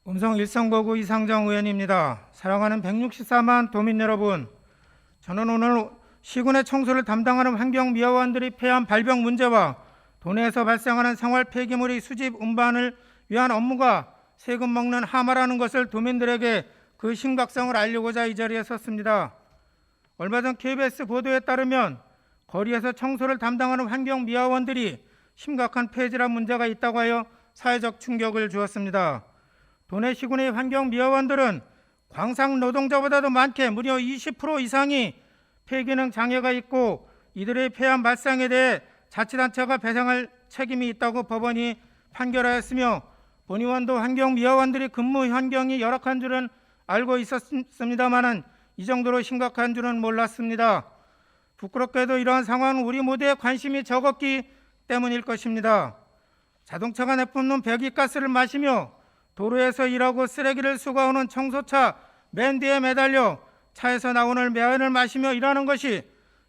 음성 일성거구 이상정 의원입니다. 사랑하는 164만 도민 여러분, 저는 오늘 시군의 청소를 담당하는 환경미화원들이 폐암 발병 문제와 도내에서 발생하는 생활 폐기물의 수집 운반을 위한 업무가 세금 먹는 하마라는 것을 도민들에게 그 심각성을 알리고자 이 자리에 섰습니다. 얼마 전 KBS 보도에 따르면 거리에서 청소를 담당하는 환경미화원들이 심각한 폐질환 문제가 있다고 하여 사회적 충격을 주었습니다. 도내 시군의 환경미화원들은 광산 노동자보다도 많게 무려 20% 이상이 폐기능 장애가 있고 이들의 폐암 발생에 대해 자치단체가 배상할 책임이 있다고 법원이 판결하였으며 본의원도 환경미화원들이 근무 환경이 열악한 줄은 알고 있었습니다마는 이 정도로 심각한 줄은 몰랐습니다. 부끄럽게도 이러한 상황은 우리 모두의 관심이 적었기 때문일 것입니다. 자동차가 내뿜는 배기가스를 마시며 도로에서 일하고 쓰레기를 수거하는 청소차 맨 뒤에 매달려 차에서 나오는 매연을 마시며 일하는 것이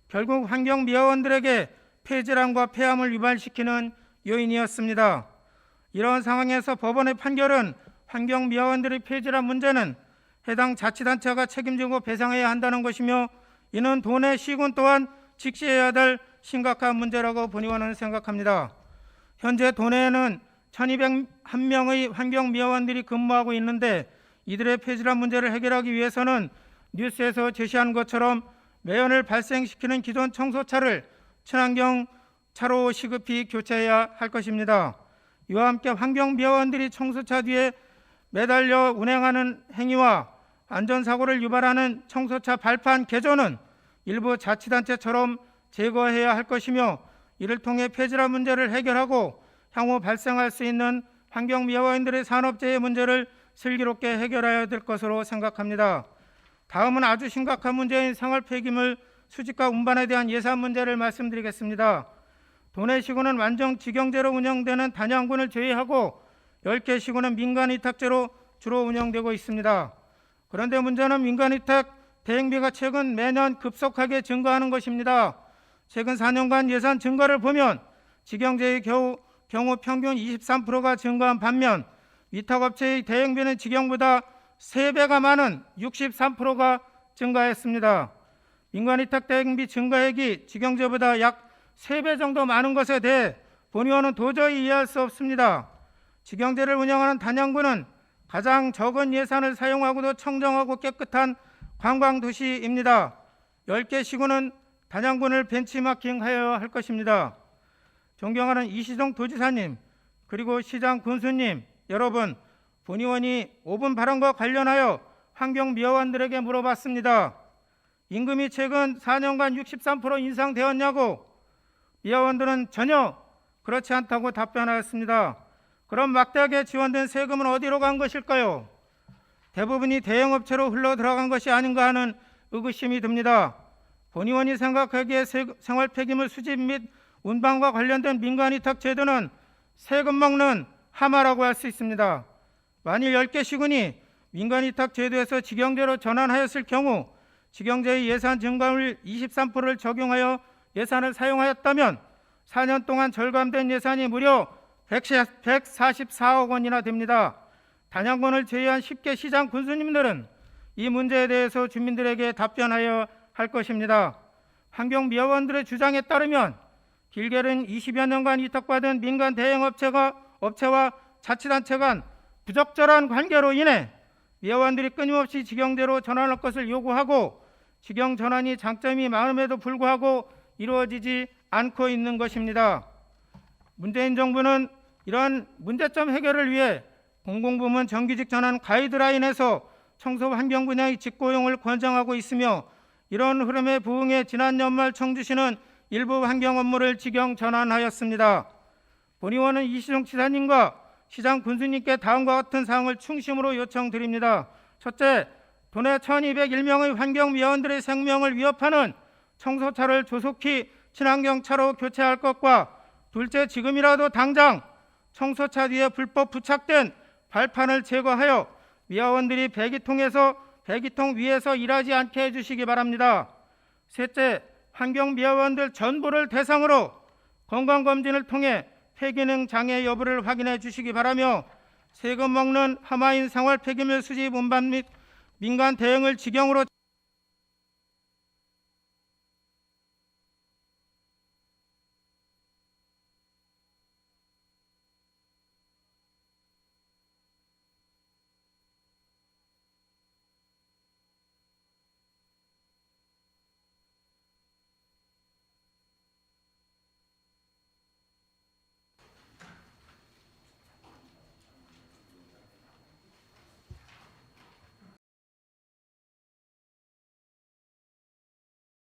결국 환경미화원들에게 폐질환과 폐암을 유발시키는 요인이었습니다. 이러한 상황에서 법원의 판결은 환경미화원들의 폐질환 문제는 해당 자치단체가 책임지고 배상해야 한다는 것이며 이는 도내 시군 또한 직시해야 될 심각한 문제라고 본의원은 생각합니다. 현재 도내에는 1201명의 환경미화원들이 근무하고 있는데 이들의 폐질환 문제를 해결하기 위해서는 뉴스에서 제시한 것처럼 매연을 발생시키는 기존 청소차를 친환경 차로 시급히 교체해야 할 것입니다. 이와 함께 환경미화원들이 청소차 뒤에 매달려 운행하는 행위와 안전사고를 유발하는 청소차 발판 개조는 일부 자치단체처럼 제거해야 할 것이며 이를 통해 폐질환 문제를 해결하고 향후 발생할 수 있는 환경미화원들의 산업재해 문제를 슬기롭게 해결해야 될 것으로 생각합니다. 다음은 아주 심각한 문제인 생활 폐기물 수집과 운반에 대한 예산 문제를 말씀드리겠습니다. 도내 시군은 완전 직영제로 운영되는 단양군을 제외하고 10개 시군은 민간위탁제로 주로 운영되고 있습니다. 그런데 문제는 민간위탁 대행비가 최근 매년 급속하게 증가하는 것입니다. 최근 4년간 예산 증가를 보면 직영제의 경우 평균 23%가 증가한 반면 위탁업체의 대행비는 직영보다 3배가 많은 63%가 증가했습니다. 민간위탁 대행비 증가액이 직영제보다 약 3배 정도 많은 것에 대해 본의원은 도저히 이해할 수 없습니다. 직영제를 운영하는 단양군은 가장 적은 예산을 사용하고도 청정하고 깨끗한 관광도시입니다. 10개 시군은 단양군을 벤치마킹하여야 할 것입니다. 존경하는 이시정 도지사님 그리고 시장 군수님 여러분, 본의원이 5분 발언과 관련하여 환경미화원들에게 물어봤습니다. 임금이 최근 4년간 63% 인상되었냐고 미화원들은 전혀 그렇지 않다고 답변하였습니다. 그럼 막대하게 지원된 세금은 어디로 간 것일까요? 대부분이 대형업체로 흘러 들어간 것이 아닌가 하는 의구심이 듭니다. 본의원이 생각하기에 생활 폐기물 수집 및 운반과 관련된 민간위탁 제도는 세금 먹는 하마라고 할 수 있습니다. 만일 10개 시군이 민간위탁 제도에서 직영제로 전환하였을 경우 직영제의 예산 증가율 23%를 적용하여 예산을 사용하였다면 4년 동안 절감된 예산이 무려 144억 원이나 됩니다. 단양군을 제외한 10개 시장 군수님들은 이 문제에 대해서 주민들에게 답변하여 할 것입니다. 환경미화원들의 주장에 따르면 길게는 20여 년간 위탁받은 민간 대행업체와 자치단체 간 부적절한 관계로 인해 미화원들이 끊임없이 직영제로 전환할 것을 요구하고 직영 전환이 장점이 많음에도 불구하고 이루어지지 않고 있는 것입니다. 문재인 정부는 이러한 문제점 해결을 위해 공공부문 정규직 전환 가이드라인에서 청소 환경 분야의 직고용을 권장하고 있으며 이런 흐름에 부응해 지난 연말 청주시는 일부 환경 업무를 직영 전환하였습니다. 본의원은 이시정 지사님과 시장 군수님께 다음과 같은 사항을 충심으로 요청드립니다. 첫째, 도내 1201명의 환경미화원들의 생명을 위협하는 청소차를 조속히 친환경차로 교체할 것과 둘째, 지금이라도 당장 청소차 뒤에 불법 부착된 발판을 제거하여 미화원들이 배기통 위에서 일하지 않게 해주시기 바랍니다. 셋째, 환경미화원들 전부를 대상으로 건강검진을 통해 폐기능 장애 여부를 확인해 주시기 바라며 세금 먹는 하마인 생활 폐기물 수집 운반 및 민간 대응을 직영으로